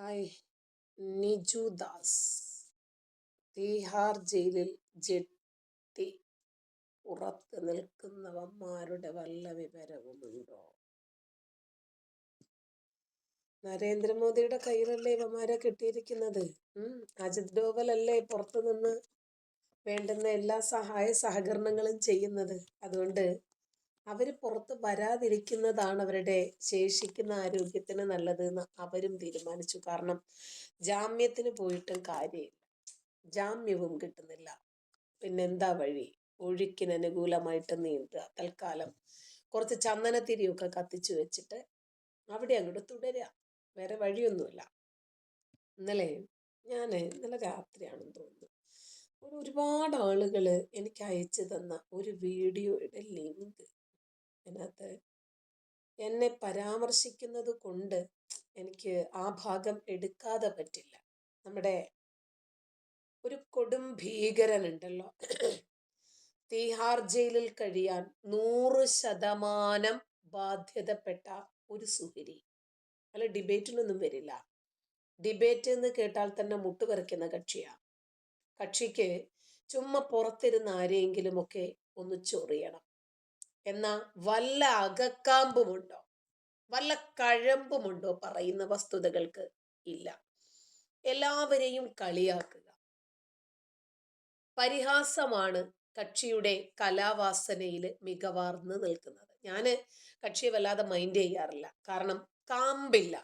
Hi. Niju Das Tihar ജയിലിൽ jetty പുറത്ത് നിൽക്കുന്നവന്മാരുടെ വല്ല വിവരവുമുണ്ടോ? നരേന്ദ്രമോദിയുടെ കയ്യിലല്ലേ ഇവന്മാരെ കിട്ടിയിരിക്കുന്നത്. അജിത് ഡോവൽ അല്ലേ പുറത്തു നിന്ന് വേണ്ടുന്ന എല്ലാ സഹായ സഹകരണങ്ങളും ചെയ്യുന്നത്. അതുകൊണ്ട് അവര് പുറത്ത് വരാതിരിക്കുന്നതാണ് അവരുടെ ശേഷിക്കുന്ന ആരോഗ്യത്തിന് നല്ലത് എന്ന് അവരും തീരുമാനിച്ചു. കാരണം ജാമ്യത്തിന് പോയിട്ടും കാര്യമില്ല, ജാമ്യവും കിട്ടുന്നില്ല. പിന്നെന്താ വഴി? ഒഴുക്കിന് അനുകൂലമായിട്ട് നീന്തുക. തൽക്കാലം കുറച്ച് ചന്ദനത്തിരിയൊക്കെ കത്തിച്ചു വെച്ചിട്ട് അവിടെ അങ്ങോട്ട് തുടരുക. വേറെ വഴിയൊന്നുമില്ല. ഇന്നലെ രാത്രിയാണെന്ന് തോന്നുന്നു, ഒരുപാട് ആളുകൾ എനിക്ക് അയച്ചു തന്ന ഒരു വീഡിയോയുടെ ലിങ്ക്. അതിനകത്ത് എന്നെ പരാമർശിക്കുന്നത് കൊണ്ട് എനിക്ക് ആ ഭാഗം എടുക്കാതെ പറ്റില്ല. നമ്മുടെ ഒരു കൊടും ഭീകരനുണ്ടല്ലോ, തീഹാർ ജയിലിൽ കഴിയാൻ 100% ബാധ്യതപ്പെട്ട ഒരു സുഹരി. അല്ല, ഡിബേറ്റിനൊന്നും വരില്ല. ഡിബേറ്റ് എന്ന് കേട്ടാൽ തന്നെ മുട്ടുപറിക്കുന്ന കക്ഷിയാ. കക്ഷിക്ക് ചുമ്മാ പുറത്തിരുന്ന് ആരെയെങ്കിലുമൊക്കെ ഒന്ന് ചൊറിയണം. എന്നാ വല്ല അകക്കാമ്പുമുണ്ടോ, വല്ല കഴമ്പുമുണ്ടോ പറയുന്ന വസ്തുതകൾക്ക്? ഇല്ല. എല്ലാവരെയും കളിയാക്കുക, പരിഹാസമാണ് കക്ഷിയുടെ കലാവാസനയിൽ മികവാർന്ന് നിൽക്കുന്നത്. ഞാൻ കക്ഷിയെ വല്ലാതെ മൈൻഡ് ചെയ്യാറില്ല. കാരണം കാമ്പില്ല.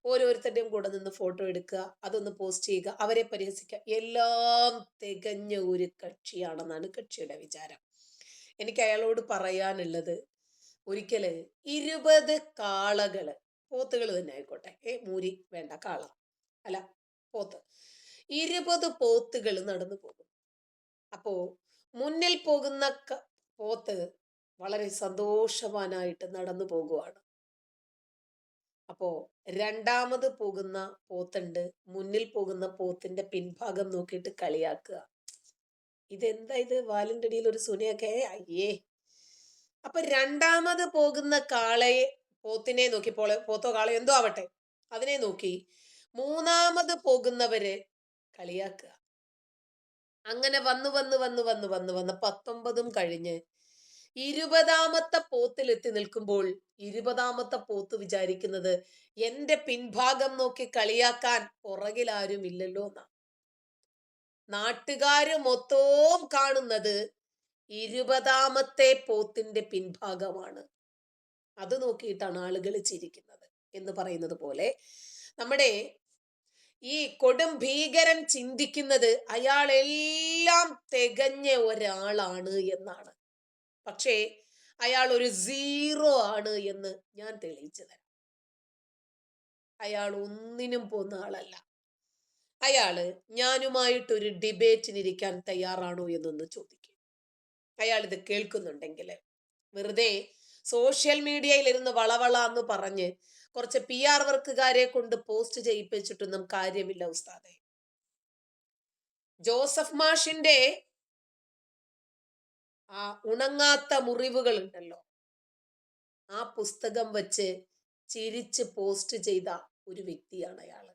ഓരോരുത്തരുടെയും കൂടെ നിന്ന് ഫോട്ടോ എടുക്കുക, അതൊന്ന് പോസ്റ്റ് ചെയ്യുക, അവരെ പരിഹസിക്കുക, എല്ലാം തികഞ്ഞ ഒരു കക്ഷിയാണെന്നാണ് കക്ഷിയുടെ വിചാരം. എനിക്ക് അയാളോട് പറയാനുള്ളത്, ഒരിക്കല് 20 കാളകള്, പോത്തുകൾ തന്നെ ആയിക്കോട്ടെ, മൂരി വേണ്ട, കാള അല്ല പോത്ത്, 20 പോത്തുകൾ നടന്നു പോകും. അപ്പോ മുന്നിൽ പോകുന്ന പോത്ത് വളരെ സന്തോഷവാനായിട്ട് നടന്നു പോകുവാണ്. അപ്പോ രണ്ടാമത് പോകുന്ന പോത്തുണ്ട്, മുന്നിൽ പോകുന്ന പോത്തിന്റെ പിൻഭാഗം നോക്കിയിട്ട് കളിയാക്കുക. ഇതെന്താ ഇത്, വാലിന്റെ അടിയിൽ ഒരു സുനയൊക്കെ, അയ്യേ. അപ്പൊ രണ്ടാമത് പോകുന്ന പോത്തിനെ നോക്കി, പോത്തോ കാളയോ എന്തോ ആവട്ടെ, അതിനെ നോക്കി മൂന്നാമത് പോകുന്നവര് കളിയാക്കുക. അങ്ങനെ വന്ന് 19 കഴിഞ്ഞ് 20ാമത്തെ പോത്തിലെത്തി നിൽക്കുമ്പോൾ 20ാമത്തെ പോത്ത് വിചാരിക്കുന്നത്, എന്റെ പിൻഭാഗം നോക്കി കളിയാക്കാൻ പുറകിൽ ആരും ഇല്ലല്ലോ എന്നാ. നാട്ടുകാര് മൊത്തവും കാണുന്നത് 20ാമത്തെ പോത്തിന്റെ പിൻഭാഗമാണ്. അത് നോക്കിയിട്ടാണ് ആളുകൾ ചിരിക്കുന്നത് എന്ന് പറയുന്നത് പോലെ, നമ്മുടെ ഈ കൊടും ഭീകരൻ ചിന്തിക്കുന്നത് അയാൾ എല്ലാം തികഞ്ഞ ഒരാളാണ് എന്നാണ്. പക്ഷേ അയാൾ ഒരു 0 ആണ് എന്ന് ഞാൻ തെളിയിച്ചു തരാം. അയാൾ ഒന്നിനും പോകുന്ന ആളല്ല. അയാള് ഞാനുമായിട്ടൊരു ഡിബേറ്റിനിരിക്കാൻ തയ്യാറാണോ എന്നൊന്ന് ചോദിക്കും. അയാൾ ഇത് കേൾക്കുന്നുണ്ടെങ്കിൽ വെറുതെ സോഷ്യൽ മീഡിയയിൽ ഇരുന്ന് വളവള എന്ന് പറഞ്ഞ് കുറച്ച് PR വർക്കുകാരെ കൊണ്ട് പോസ്റ്റ് ചെയ്യിപ്പിച്ചിട്ടൊന്നും കാര്യമില്ല ഉസ്താദെ. ജോസഫ് മാഷിന്റെ ആ ഉണങ്ങാത്ത മുറിവുകൾ ഉണ്ടല്ലോ, ആ പുസ്തകം വെച്ച് ചിരിച്ച് പോസ്റ്റ് ചെയ്ത ഒരു വ്യക്തിയാണ് അയാള്.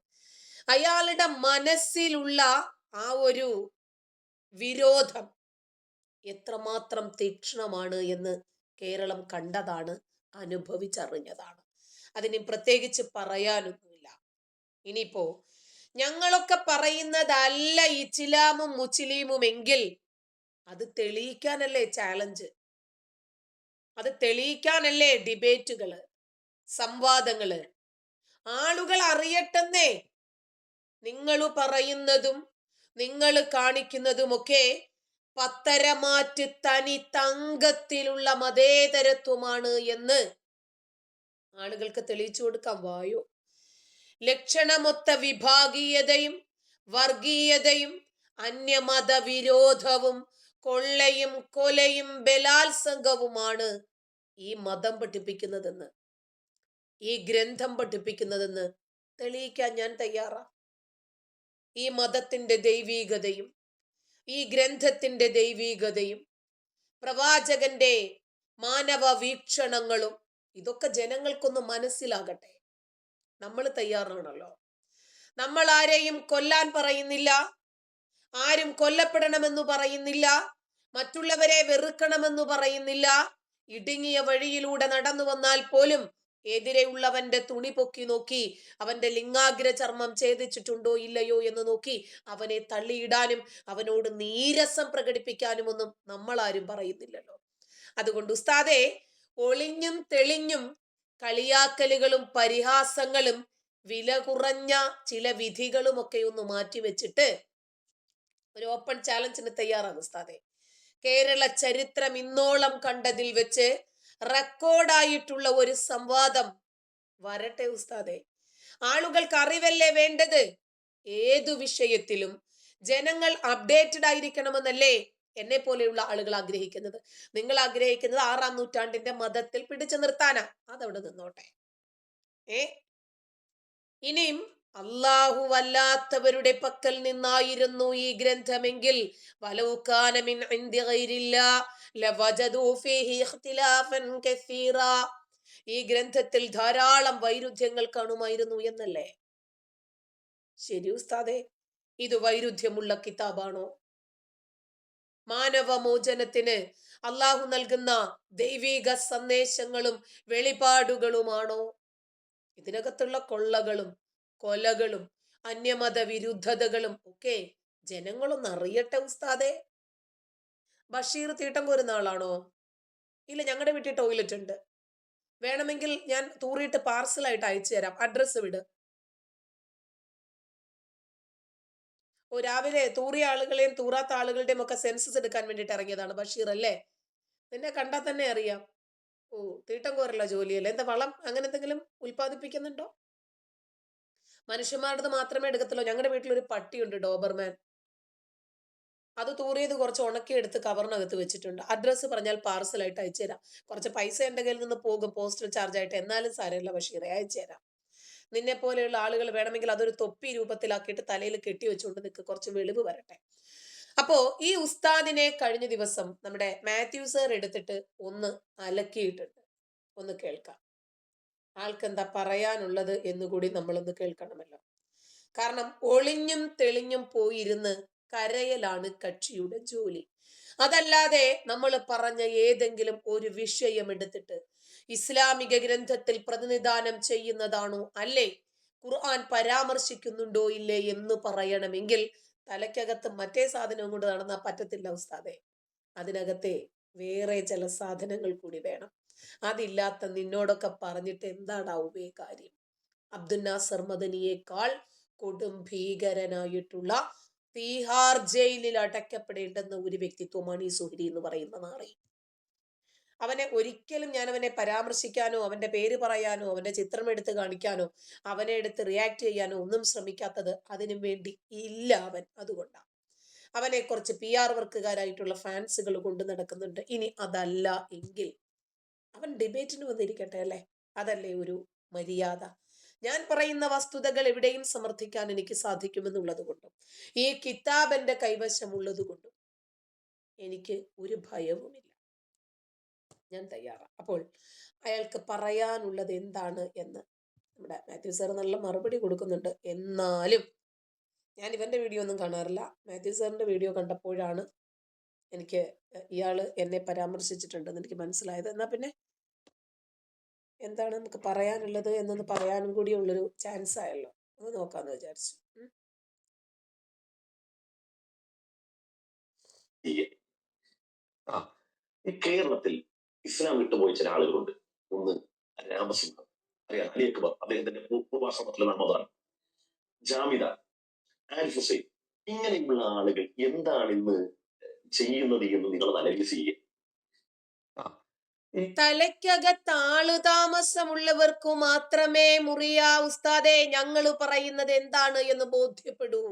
അയാളുടെ മനസ്സിലുള്ള ആ ഒരു വിരോധം എത്രമാത്രം തീക്ഷ്ണമാണ് എന്ന് കേരളം കണ്ടതാണ്, അനുഭവിച്ചറിഞ്ഞതാണ്. അതിന് പ്രത്യേകിച്ച് പറയാനൊന്നുമില്ല. ഇനിയിപ്പോ ഞങ്ങളൊക്കെ പറയുന്നതല്ല ഇസ്ലാമും മുസ്ലിമും എങ്കിൽ അത് തെളിയിക്കാനല്ലേ ചാലഞ്ച്, അത് തെളിയിക്കാനല്ലേ ഡിബേറ്റുകള്, സംവാദങ്ങള്. ആളുകൾ അറിയട്ടെന്നേ. നിങ്ങൾ പറയുന്നതും നിങ്ങൾ കാണിക്കുന്നതുമൊക്കെ പത്തരമാറ്റ് തനി തങ്കത്തിലുള്ള മതേതരത്വമാണ് എന്ന് ആളുകൾക്ക് തെളിയിച്ചു കൊടുക്കാൻ വായോ. ലക്ഷണമൊത്ത വിഭാഗീയതയും വർഗീയതയും അന്യമത വിരോധവും കൊള്ളയും കൊലയും ബലാത്സംഗവുമാണ് ഈ മതം പഠിപ്പിക്കുന്നതെന്ന്, ഈ ഗ്രന്ഥം പഠിപ്പിക്കുന്നതെന്ന് തെളിയിക്കാൻ ഞാൻ തയ്യാറാ. ഈ മതത്തിന്റെ ദൈവീകതയും ഈ ഗ്രന്ഥത്തിന്റെ ദൈവീകതയും പ്രവാചകന്റെ മാനവ വീക്ഷണങ്ങളും ഇതൊക്കെ ജനങ്ങൾക്കൊന്ന് മനസ്സിലാകട്ടെ. നമ്മൾ തയ്യാറാണല്ലോ. നമ്മൾ ആരെയും കൊല്ലാൻ പറയുന്നില്ല, ആരും കൊല്ലപ്പെടണമെന്ന് പറയുന്നില്ല, മറ്റുള്ളവരെ വെറുക്കണമെന്ന് പറയുന്നില്ല. ഇടുങ്ങിയ വഴിയിലൂടെ നടന്നു വന്നാൽ പോലും എതിരെയുള്ളവന്റെ തുണി പൊക്കി നോക്കി അവന്റെ ലിംഗാഗ്ര ചർമ്മം ഛേദിച്ചിട്ടുണ്ടോ ഇല്ലയോ എന്ന് നോക്കി അവനെ തള്ളിയിടാനും അവനോട് നീരസം പ്രകടിപ്പിക്കാനും ഒന്നും നമ്മൾ ആരും പറയുന്നില്ലല്ലോ. അതുകൊണ്ട് ഉസ്താദെ, ഒളിഞ്ഞും തെളിഞ്ഞും കളിയാക്കലുകളും പരിഹാസങ്ങളും വില കുറഞ്ഞ ചില വിധികളും ഒക്കെ ഒന്ന് മാറ്റിവെച്ചിട്ട് ഒരു ഓപ്പൺ ചാലഞ്ചിന് തയ്യാറാണ് ഉസ്താദെ. കേരള ചരിത്രം ഇന്നോളം കണ്ടതിൽ വെച്ച് റെക്കോർഡായിട്ടുള്ള ഒരു സംവാദം വരട്ടെ ഉസ്താദെ. ആളുകൾക്ക് അറിവല്ലേ വേണ്ടത്? ഏതു വിഷയത്തിലും ജനങ്ങൾ അപ്ഡേറ്റഡ് ആയിരിക്കണമെന്നല്ലേ എന്നെ പോലെയുള്ള ആളുകൾ ആഗ്രഹിക്കുന്നത്? നിങ്ങൾ ആഗ്രഹിക്കുന്നത് 6-ാം നൂറ്റാണ്ടിന്റെ മതത്തിൽ പിടിച്ചു നിർത്താനാ. അതവിടെ നിന്നോട്ടെ. ഇനിയും അല്ലാഹു വല്ലാത്തവരുടെ പക്കൽ നിന്നായിരുന്നു ഈ ഗ്രന്ഥമെങ്കിൽ ഈ ഗ്രന്ഥത്തിൽ ധാരാളം വൈരുദ്ധ്യങ്ങൾ കാണുമായിരുന്നു എന്നല്ലേ? ശരി ഉസ്താദെ, ഇത് വൈരുദ്ധ്യമുള്ള കിതാബാണോ? മാനവമോചനത്തിന് അള്ളാഹു നൽകുന്ന ദൈവിക സന്ദേശങ്ങളും വെളിപാടുകളുമാണോ? ഇതിനകത്തുള്ള കൊള്ളകളും കൊലകളും അന്യമത വിരുദ്ധതകളും ഒക്കെ ജനങ്ങളൊന്ന് അറിയട്ടെ ഉസ്താദെ. ബഷീർ തീട്ടം കോരുന്ന ആളാണോ? ഇല്ല, ഞങ്ങളുടെ വീട്ടിൽ ടോയ്ലറ്റ് ഉണ്ട്, വേണമെങ്കിൽ ഞാൻ തൂറിയിട്ട് പാർസലായിട്ട് അയച്ചു തരാം, അഡ്രസ്സ് വിട്. രാവിലെ തൂറിയ ആളുകളെയും തൂറാത്ത ആളുകളുടെയും ഒക്കെ സെൻസസ് എടുക്കാൻ വേണ്ടിയിട്ട് ഇറങ്ങിയതാണ് ബഷീർ അല്ലേ? നിന്നെ കണ്ടാൽ തന്നെ അറിയാം. തീട്ടം കോരല്ല ജോലിയല്ലേ? എന്താ വളം അങ്ങനെ എന്തെങ്കിലും ഉൽപ്പാദിപ്പിക്കുന്നുണ്ടോ? മനുഷ്യന്മാരുടെ മാത്രമേ എടുക്കത്തുള്ളൂ. ഞങ്ങളുടെ വീട്ടിലൊരു പട്ടിയുണ്ട്, ഡോബർമാൻ. അത് തൂറിയത് കുറച്ച് ഉണക്കിയെടുത്ത് കവറിനകത്ത് വെച്ചിട്ടുണ്ട്. അഡ്രസ്സ് പറഞ്ഞാൽ പാർസലായിട്ട് അയച്ചു തരാം. കുറച്ച് പൈസ എൻ്റെ കയ്യിൽ നിന്ന് പോകും പോസ്റ്റൽ ചാർജ് ആയിട്ട്, എന്നാലും സാരമില്ല ബഷീറെ, അയച്ചു തരാം. നിന്നെ പോലെയുള്ള ആളുകൾ വേണമെങ്കിൽ അതൊരു തൊപ്പി രൂപത്തിലാക്കിയിട്ട് തലയിൽ കെട്ടി വെച്ചുകൊണ്ട് നിൽക്ക്, കുറച്ച് വെളിവ് വരട്ടെ. അപ്പോ ഈ ഉസ്താദിനെ കഴിഞ്ഞ ദിവസം നമ്മുടെ മാത്യു സർ എടുത്തിട്ട് ഒന്ന് അലക്കിയിട്ടുണ്ട്. ഒന്ന് കേൾക്കാം. ആൾക്ക് എന്താ പറയാനുള്ളത് എന്നുകൂടി നമ്മളൊന്ന് കേൾക്കണമല്ലോ. കാരണം ഒളിഞ്ഞും തെളിഞ്ഞും പോയിരുന്ന് കരയലാണ് കക്ഷിയുടെ ജോലി. അതല്ലാതെ നമ്മൾ പറഞ്ഞ ഏതെങ്കിലും ഒരു വിഷയം എടുത്തിട്ട് ഇസ്ലാമിക ഗ്രന്ഥത്തിൽ പ്രതിനിധാനം ചെയ്യുന്നതാണോ അല്ലേ, ഖുർആൻ പരാമർശിക്കുന്നുണ്ടോ ഇല്ലേ എന്ന് പറയണമെങ്കിൽ തലയ്ക്കകത്ത് മറ്റേ സാധനം കൊണ്ട് നടന്നാൽ പറ്റത്തില്ല ഉസ്താദെ. അതിനകത്തെ വേറെ ചില സാധനങ്ങൾ കൂടി വേണം. അതില്ലാത്ത നിന്നോടൊക്കെ പറഞ്ഞിട്ട് എന്താണാവുമേ കാര്യം? അബ്ദുൽ നാസർ മദനിയേക്കാൾ കൊടും ഭീകരനായിട്ടുള്ള തീഹാർ ജയിലിൽ അടയ്ക്കപ്പെടേണ്ടുന്ന ഒരു വ്യക്തിത്വമാണ് ഈ സുഹരി എന്ന് പറയുന്ന നാറി. അവനെ ഒരിക്കലും ഞാൻ അവനെ പരാമർശിക്കാനോ അവന്റെ പേര് പറയാനോ അവന്റെ ചിത്രം എടുത്ത് കാണിക്കാനോ അവനെ എടുത്ത് റിയാക്ട് ചെയ്യാനോ ഒന്നും ശ്രമിക്കാത്തത് അതിനു വേണ്ടി ഇല്ല അവൻ. അതുകൊണ്ടാണ് അവനെ കുറച്ച് PR വർക്കുകാരായിട്ടുള്ള ഫാൻസുകൾ കൊണ്ട് നടക്കുന്നുണ്ട്. ഇനി അതല്ല എങ്കിൽ അവൻ ഡിബേറ്റിന് വന്നിരിക്കട്ടെ അല്ലേ? അതല്ലേ ഒരു മര്യാദ? ഞാൻ പറയുന്ന വസ്തുതകൾ എവിടെയും സമർത്ഥിക്കാൻ എനിക്ക് സാധിക്കുമെന്നുള്ളത് കൊണ്ടും ഈ കിതാബ് എന്റെ കൈവശമുള്ളത് കൊണ്ടും എനിക്ക് ഒരു ഭയവുമില്ല. ഞാൻ തയ്യാറാണ്. അപ്പോൾ അയാൾക്ക് പറയാനുള്ളത് എന്താണ് എന്ന് നമ്മുടെ മാത്യു സാർ നല്ല മറുപടി കൊടുക്കുന്നുണ്ട്. എന്നാലും ഞാൻ ഇവന്റെ വീഡിയോ ഒന്നും കാണാറില്ല. മാത്യു സാറിന്റെ വീഡിയോ കണ്ടപ്പോഴാണ് എനിക്ക് ഇയാള് എന്നെ പരാമർശിച്ചിട്ടുണ്ടെന്ന് എനിക്ക് മനസ്സിലായത്. എന്നാ പിന്നെ എന്താണ് നമുക്ക് പറയാനുള്ളത് എന്നൊന്ന് പറയാനും കൂടി ഉള്ളൊരു ചാൻസ് ആയല്ലോ, അത് നോക്കാന്ന് വിചാരിച്ചു. കേരളത്തിൽ ഇസ്ലാം വിട്ടുപോയ ചില ആളുകളുണ്ട്. ഒന്ന് രാമസിംഹം, അറിയാം, അലി അക്ബർ, അദ്ദേഹത്തിന്റെ പൂർവാശ്രമത്തിലെ നർമ്മദാൻ, ജാമിദ, ആരിഫ് ഹുസൈൻ, ഇങ്ങനെയുള്ള ആളുകൾ എന്താണ് ഇന്ന് ചെയ്യുന്നത് എന്ന് നിങ്ങൾ അനലൈസ് ചെയ്യുക. തലയ്ക്കകത്ത് ആളുതാമസമുള്ളവർക്കു മാത്രമേ മുറിയാ ഉസ്താദെ ഞങ്ങൾ പറയുന്നത് എന്താണ് എന്ന് ബോധ്യപ്പെടൂ.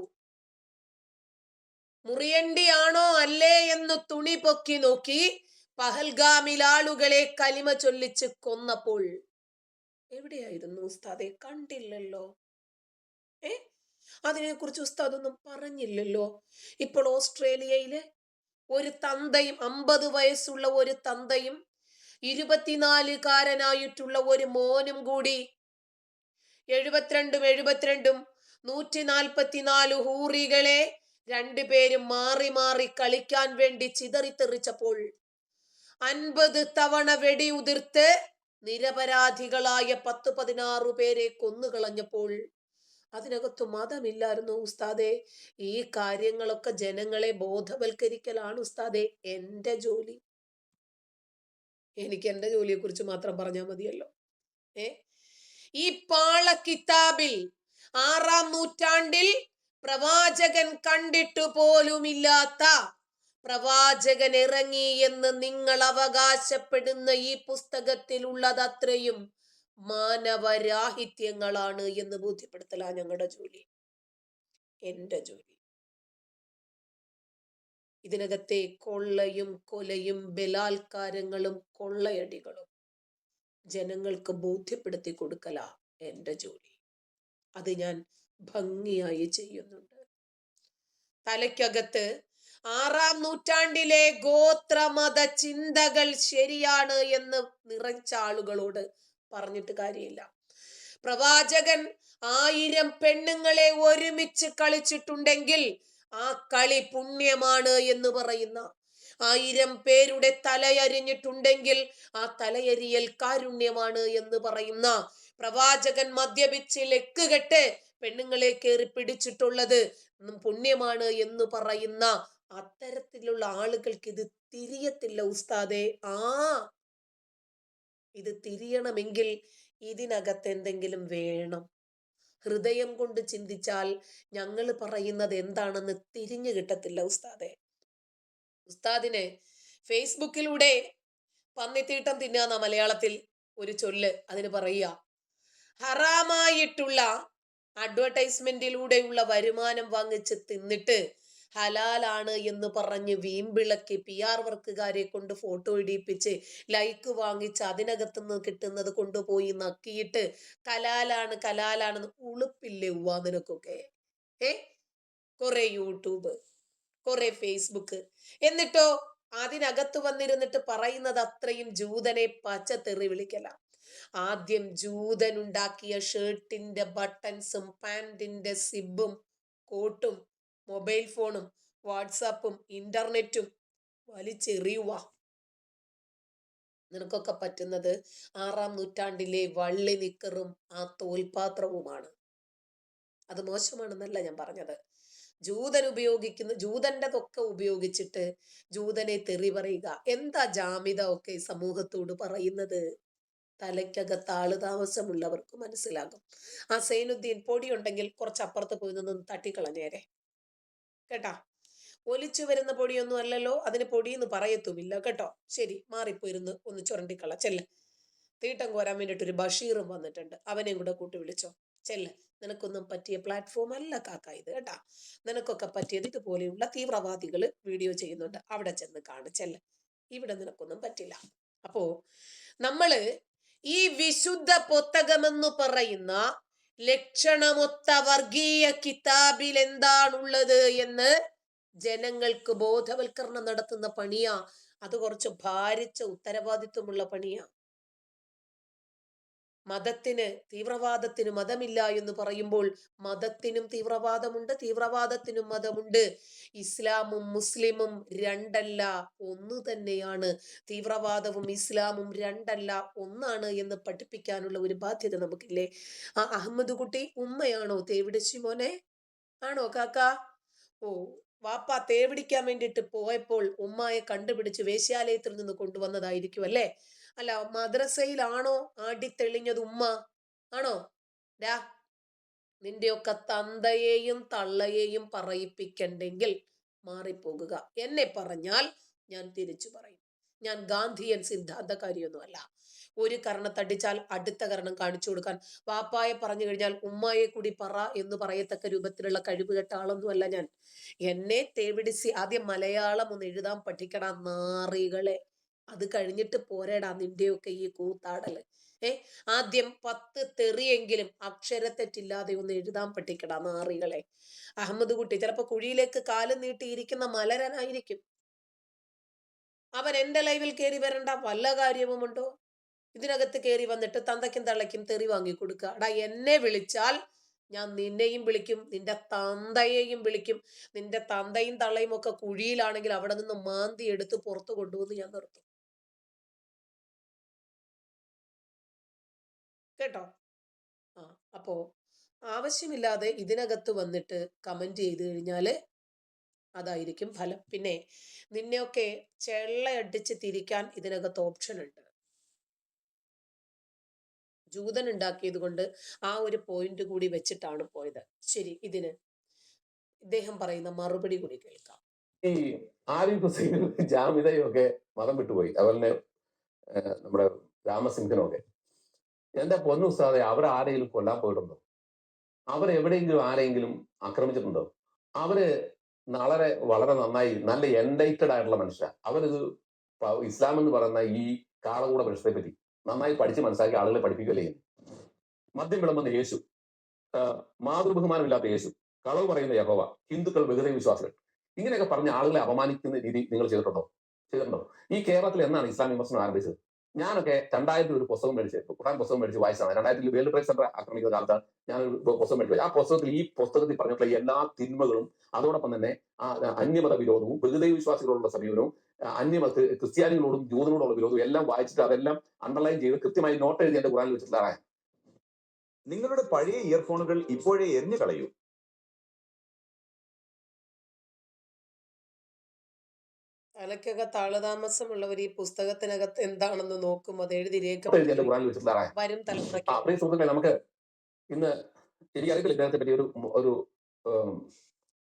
മുറിയണ്ടിയാണോ അല്ലേ എന്ന് തുണി പൊക്കി നോക്കി പഹൽഗാമിൽ ആളുകളെ കലിമ ചൊല്ലിച്ച് കൊന്നപ്പോൾ എവിടെയായിരുന്നു ഉസ്താദെ? കണ്ടില്ലല്ലോ. അതിനെക്കുറിച്ച് ഉസ്താദ് ഒന്നും പറഞ്ഞില്ലല്ലോ. ഇപ്പോൾ ഓസ്ട്രേലിയയിലെ ഒരു തന്തയും 50 വയസ്സുള്ള ഒരു തന്തയും 24-കാരനായിട്ടുള്ള ഒരു മോനും കൂടി 72 144 ഹൂറികളെ രണ്ടുപേരും മാറി മാറി കളിക്കാൻ വേണ്ടി ചിതറിത്തെറിച്ചപ്പോൾ 50 തവണ വെടിയുതിർത്ത് നിരപരാധികളായ 10-16 പേരെ കൊന്നുകളഞ്ഞപ്പോൾ അതിനകത്ത് മതമില്ലായിരുന്നു ഉസ്താദെ. ഈ കാര്യങ്ങളൊക്കെ ജനങ്ങളെ ബോധവൽക്കരിക്കലാണ് ഉസ്താദെ എന്റെ ജോലി. എനിക്ക് എന്റെ ജോലിയെ കുറിച്ച് മാത്രം പറഞ്ഞാൽ മതിയല്ലോ. ഏ ഈ പാള കിതാബിൽ 6-ാം നൂറ്റാണ്ടിൽ പ്രവാചകൻ കണ്ടിട്ടു പോലുമില്ലാത്ത പ്രവാചകൻ ഇറങ്ങി എന്ന് നിങ്ങൾ അവകാശപ്പെടുന്ന ഈ പുസ്തകത്തിലുള്ളതത്രയും മാനവരാഹിത്യങ്ങളാണ് എന്ന് ബോധ്യപ്പെടുത്തലാ ഞങ്ങളുടെ ജോലി, എന്റെ ജോലി. ഇതിനകത്തെ കൊള്ളയും കൊലയും ബലാത്കാരങ്ങളും കൊള്ളയടികളും ജനങ്ങൾക്ക് ബോധ്യപ്പെടുത്തി കൊടുക്കല എന്റെ ജോലി. അത് ഞാൻ ഭംഗിയായി ചെയ്യുന്നുണ്ട്. തലയ്ക്കകത്ത് 6-ാം നൂറ്റാണ്ടിലെ ഗോത്രമത ചിന്തകൾ ശരിയാണ് എന്ന് നിറച്ച ആളുകളോട് പറഞ്ഞിട്ട് കാര്യമില്ല. പ്രവാചകൻ 1000 പെണ്ണുങ്ങളെ ഒരുമിച്ച് കളിച്ചിട്ടുണ്ടെങ്കിൽ ആ കളി പുണ്യമാണ് എന്ന് പറയുന്ന, 1000 പേരുടെ തലയരിഞ്ഞിട്ടുണ്ടെങ്കിൽ ആ തലയരിയൽ കാരുണ്യമാണ് എന്ന് പറയുന്ന, പ്രവാചകൻ മദ്യപിച്ച് ലെക്കുകെട്ട് പെണ്ണുങ്ങളെ കയറി പിടിച്ചിട്ടുള്ളത് പുണ്യമാണ് എന്ന് പറയുന്ന അത്തരത്തിലുള്ള ആളുകൾക്ക് ഇത് തിരിയത്തില്ല ഉസ്താദെ. ഇത് തിരിയണമെങ്കിൽ ഇതിനകത്ത് എന്തെങ്കിലും വേണം. ഹൃദയം കൊണ്ട് ചിന്തിച്ചാൽ ഞങ്ങൾ പറയുന്നത് എന്താണെന്ന് തിരിഞ്ഞു കിട്ടത്തില്ല ഉസ്താദെ. ഉസ്താദിന് ഫേസ്ബുക്കിലൂടെ പന്നിത്തീട്ടം തിന്നാന്ന മലയാളത്തിൽ ഒരു ചൊല്ല്, അതിന് പറയുക ഹറാമായിട്ടുള്ള അഡ്വർടൈസ്മെന്റിലൂടെയുള്ള വരുമാനം വാങ്ങിച്ച് തിന്നിട്ട് ഹലാലാണ് എന്ന് പറഞ്ഞ് വീമ്പിളക്കി PR വർക്കുകാരെ കൊണ്ട് ഫോട്ടോ ഇടിപ്പിച്ച് ലൈക്ക് വാങ്ങിച്ച് അതിനകത്തുനിന്ന് കിട്ടുന്നത് കൊണ്ടുപോയി നക്കിയിട്ട് കലാലാണ് കലാലാണെന്ന് ഉളുപ്പില്ലേ ഉവ്വാ നിനക്കൊക്കെ? കുറെ യൂട്യൂബ്, കുറെ ഫേസ്ബുക്ക്, എന്നിട്ടോ അതിനകത്ത് വന്നിരുന്നിട്ട് പറയുന്നത് അത്രയും ജൂതനെ പച്ചത്തെറി വിളിക്കല. ആദ്യം ജൂതൻ ഉണ്ടാക്കിയ ഷർട്ടിന്റെ ബട്ടൺസും പാന്റിന്റെ സിബും കോട്ടും മൊബൈൽ ഫോണും വാട്സാപ്പും ഇന്റർനെറ്റും വലിച്ചെറിയുക. നിനക്കൊക്കെ പറ്റുന്നത് 6-ാം നൂറ്റാണ്ടിലെ വള്ളി നിക്കറും ആ തോൽപാത്രവുമാണ്. അത് മോശമാണെന്നല്ല ഞാൻ പറഞ്ഞത്. ജൂതന്റെതൊക്കെ ഉപയോഗിച്ചിട്ട് ജൂതനെ തെറി പറയുക. എന്താ ജാമിത ഒക്കെ സമൂഹത്തോട് പറയുന്നത്? തലയ്ക്കകത്ത് ആള് താമസമുള്ളവർക്ക് മനസ്സിലാകും. ആ സൈനുദ്ദീൻ പൊടി ഉണ്ടെങ്കിൽ കുറച്ച് അപ്പുറത്ത് പോയി നിന്നൊന്ന് തട്ടിക്കളഞ്ഞേരെ കേട്ടാ. ഒലിച്ചു വരുന്ന പൊടിയൊന്നും അല്ലല്ലോ, അതിന് പൊടിയെന്ന് പറയത്തുമില്ല കേട്ടോ. ശരി, മാറിപ്പോയിരുന്ന് ഒന്ന് ചുരണ്ടിക്കള ചെല്ല്. തീട്ടം കോരാൻ വേണ്ടിയിട്ട് ഒരു ബഷീറും വന്നിട്ടുണ്ട്, അവനെയും കൂടെ കൂട്ടി വിളിച്ചോ ചെല്ല്. നിനക്കൊന്നും പറ്റിയ പ്ലാറ്റ്ഫോം അല്ല കാക്ക ഇത് കേട്ടാ. നിനക്കൊക്കെ പറ്റിയത് ഇതുപോലെയുള്ള തീവ്രവാദികൾ വീഡിയോ ചെയ്യുന്നുണ്ട്, അവിടെ ചെന്ന് കാണിച്ചെല്ല്. ഇവിടെ നിനക്കൊന്നും പറ്റില്ല. അപ്പോ നമ്മള് ഈ വിശുദ്ധ പുസ്തകമെന്ന് പറയുന്ന ലക്ഷണമൊത്ത വർഗീയ കിതാബിൽ എന്താണുള്ളത് എന്ന് ജനങ്ങൾക്ക് ബോധവൽക്കരണം നടത്തുന്ന പണിയാ. അത് കുറച്ച് ഭാരിച്ച ഉത്തരവാദിത്വമുള്ള പണിയാ. മതത്തിന്, തീവ്രവാദത്തിന് മതമില്ല എന്ന് പറയുമ്പോൾ മതത്തിനും തീവ്രവാദമുണ്ട്, തീവ്രവാദത്തിനും മതമുണ്ട്. ഇസ്ലാമും മുസ്ലിമും രണ്ടല്ല, ഒന്ന് തന്നെയാണ്. തീവ്രവാദവും ഇസ്ലാമും രണ്ടല്ല, ഒന്നാണ് എന്ന് പഠിപ്പിക്കാനുള്ള ഒരു ബാധ്യത നമുക്കില്ലേ? ആ അഹമ്മദ് കുട്ടി ഉമ്മയാണോ തേവിടിച്ചു മോനെ? ആണോ കാക്ക? ഓ, വാപ്പ തേവിടിക്കാൻ വേണ്ടിയിട്ട് പോയപ്പോൾ ഉമ്മായെ കണ്ടുപിടിച്ച് വേശ്യാലയത്തിൽ നിന്ന് കൊണ്ടുവന്നതായിരിക്കും അല്ലേ? അല്ല, മദ്രസയിലാണോ ആടിത്തെളിഞ്ഞത് ഉമ്മ? ആണോ? ഡാ, നിന്റെയൊക്കെ തന്തയെയും തള്ളയെയും പറയിപ്പിക്കണ്ടെങ്കിൽ മാറിപ്പോകുക. എന്നെ പറഞ്ഞാൽ ഞാൻ തിരിച്ചു പറയും. ഞാൻ ഗാന്ധിയൻ സിദ്ധാന്തക്കാരിയൊന്നുമല്ല. ഒരു കർണത്തടിച്ചാൽ അടുത്ത കർണം കാണിച്ചു കൊടുക്കാൻ, വാപ്പായെ പറഞ്ഞു കഴിഞ്ഞാൽ ഉമ്മായെ കൂടി പറ എന്ന് പറയത്തക്ക രൂപത്തിലുള്ള കഴിവുകെട്ട ആളൊന്നുമല്ല ഞാൻ. എന്നെ തേവിടിച്ച് ആദ്യം മലയാളം ഒന്ന് എഴുതാൻ പഠിക്കണം നാറികളെ. അത് കഴിഞ്ഞിട്ട് പോരേടാ നിന്റെയൊക്കെ ഈ കൂത്താടല്. ആദ്യം 10 തെറിയെങ്കിലും അക്ഷരത്തെറ്റില്ലാതെ ഒന്ന് എഴുതാൻ പഠിക്കടാ നാറികളെ. അഹമ്മദ് കുട്ടി ചിലപ്പോ കുഴിയിലേക്ക് കാലും നീട്ടിയിരിക്കുന്ന മലരനായിരിക്കും. അവൻ എന്റെ ലൈവിൽ കയറി വരണ്ട, വല്ല കാര്യവുമുണ്ടോ? ഇതിനകത്ത് കയറി വന്നിട്ട് തന്തയ്ക്കും തള്ളയ്ക്കും തെറി വാങ്ങി കൊടുക്കുക. എടാ, എന്നെ വിളിച്ചാൽ ഞാൻ നിന്നെയും വിളിക്കും, നിന്റെ തന്തയെയും വിളിക്കും. നിന്റെ തന്തയും തള്ളയും ഒക്കെ കുഴിയിലാണെങ്കിൽ അവിടെ നിന്ന് മാന്തി എടുത്ത് പുറത്ത് കൊണ്ടുവന്ന് ഞാൻ നിർത്തും. കേട്ടോ? ആ, അപ്പോ ആവശ്യമില്ലാതെ ഇതിനകത്ത് വന്നിട്ട് കമന്റ് ചെയ്ത് കഴിഞ്ഞാല് അതായിരിക്കും ഫലം. പിന്നെ നിന്നെയൊക്കെ ചെള്ളയടിച്ച് തിരിക്കാൻ ഇതിനകത്ത് ഓപ്ഷൻ ഉണ്ട്. ജൂതൻ ഉണ്ടാക്കിയത് കൊണ്ട് ആ ഒരു പോയിന്റ് കൂടി വെച്ചിട്ടാണ് പോയത്. ശരി, ഇതിന് ഇദ്ദേഹം പറയുന്ന മറുപടി കൂടി കേൾക്കാം. ഈ ആരിഫ് ഹുസൈനും ജാമിദയും ഒക്കെ മതം വിട്ടുപോയി. അതുപോലെ നമ്മുടെ രാമസിംഹനും ഒക്കെ. എന്റെ പൊന്നു ഉസ്താദെ, അവർ ആരെങ്കിലും കൊല്ലാൻ പോയിട്ടുണ്ടോ? അവരെവിടെയെങ്കിലും ആരെങ്കിലും ആക്രമിച്ചിട്ടുണ്ടോ? അവര് വളരെ നന്നായി നല്ല എൻലൈറ്റഡ് ആയിട്ടുള്ള മനുഷ്യരാ. അവരിത് ഇസ്ലാം എന്ന് പറയുന്ന ഈ കാളകൂട പ്രശ്നത്തെ പറ്റി നന്നായി പഠിച്ച് മനസ്സിലാക്കി ആളുകളെ പഠിപ്പിക്കുകയല്ലേ ചെയ്യുന്നു. മദ്യം വിളമ്പുന്ന യേശു, മാതൃബഹുമാനമില്ലാത്ത യേശു, കളവ് പറയുന്ന യഹോവ, ഹിന്ദുക്കൾ ബഹുദൈവ വിശ്വാസികൾ, ഇങ്ങനെയൊക്കെ പറഞ്ഞ ആളുകളെ അപമാനിക്കുന്ന രീതി നിങ്ങൾ ചെയ്തിട്ടുണ്ടോ? ഈ കേരളത്തിൽ എന്നാണ് ഇസ്ലാം വിമർശനം ആരംഭിച്ചത്? ഞാനൊക്കെ 2000 ഒരു പുസ്തകം മേടിച്ച്, ഖുർആൻ പുസ്തകം മേടിച്ച് വായിച്ചതാണ്. 2000 വേൾഡ് ട്രേഡ് സെന്റർ ആക്രമിക്കുന്ന കാലത്താണ് ഞാൻ ഒരു പുസ്തകം മേടിച്ചത്. ആ പുസ്തകത്തിൽ പറഞ്ഞിട്ടുള്ള എല്ലാ തിന്മകളും, അതോടൊപ്പം തന്നെ ആ അന്യമത വിരോധവും, ബഹുദൈവ വിശ്വാസികളോടുള്ള സമീപനവും, ക്രിസ്ത്യാനികളോടും ജൂതനോടുള്ള വിരോധവും എല്ലാം വായിച്ചിട്ട് അതെല്ലാം അണ്ടർലൈൻ ചെയ്ത് കൃത്യമായി നോട്ട് എഴുതി എന്റെ ഖുർആനിൽ വെച്ചിട്ടുള്ള. നിങ്ങളുടെ പഴയ ഇയർഫോണുകൾ ഇപ്പോഴേ എറിഞ്ഞു കളയൂ. തലയ്ക്കകത്ത് ആളുതാമസമുള്ളവർ ഈ പുസ്തകത്തിനകത്ത് എന്താണെന്ന് നോക്കും, അത് എഴുതി വരും തലമുറയ്ക്ക്. സുഹൃത്തുക്കളെ, നമുക്ക് ഇന്ന് എനിക്കറിയില്ല ഇദ്ദേഹത്തെ പറ്റി ഒരു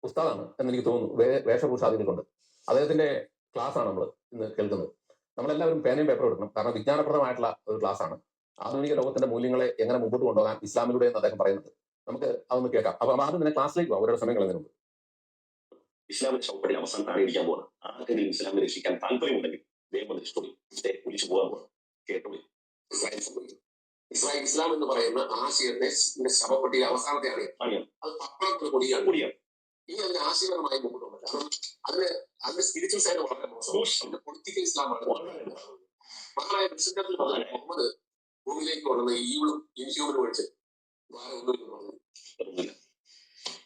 ഉസ്താദാണ് എന്ന് എനിക്ക് തോന്നുന്നു. വേഷഭൂഷാദികളുണ്ട്. അദ്ദേഹത്തിന്റെ ക്ലാസ് ആണ് നമ്മൾ ഇന്ന് കേൾക്കുന്നത്. നമ്മളെല്ലാവരും പേനയും പേപ്പറും എടുക്കണം. കാരണം വിജ്ഞാനപ്രദമായിട്ടുള്ള ഒരു ക്ലാസ് ആണ്. ആധുനിക ലോകത്തിന്റെ മൂല്യങ്ങളെ എങ്ങനെ മുമ്പോട്ട് കൊണ്ടുപോകാൻ ഇസ്ലാമിലൂടെ എന്ന് അദ്ദേഹം പറയുന്നത്. നമുക്ക് അതൊന്ന് കേൾക്കാം. അപ്പൊ ആദ്യം തന്നെ ക്ലാസ്സിലേക്ക് പോകാം. ഓരോ സമയം കളയുന്നതിന് മുമ്പ് ഇസ്ലാമിന്റെ ചൗപ്പടി അവസാനം താഴെയിരിക്കാൻ പോകണം. ആർക്കെങ്കിലും ഇസ്ലാമിനെ രക്ഷിക്കാൻ താല്പര്യമുണ്ടെങ്കിൽ വേഗം ഇഷ്ടം ഒലിച്ചു പോകാൻ പോകണം. കേട്ടോളി. ഇസ്ലാം എന്ന് പറയുന്ന ആശയത്തെ ശവപ്പെട്ടിയിലെ അവസാനത്തെയാണ്. അത് പത്താമത്തെ കൊടിയാണ്. ഇനി അതിന് ആശയപരമായി മുമ്പോട്ടുണ്ട്. കാരണം അതിന്റെ സ്പിരിച്വൽ സൈഡ് വളരെ മോശം. പൊളിറ്റിക്കൽ ഇസ്ലാമാണ്. മഹാനായ മുഹമ്മദ് ഭൂമിയിലേക്ക് കൊണ്ടുവന്ന ഈവിളും ഇൻഹ്യൂമനും ഒഴിച്ച്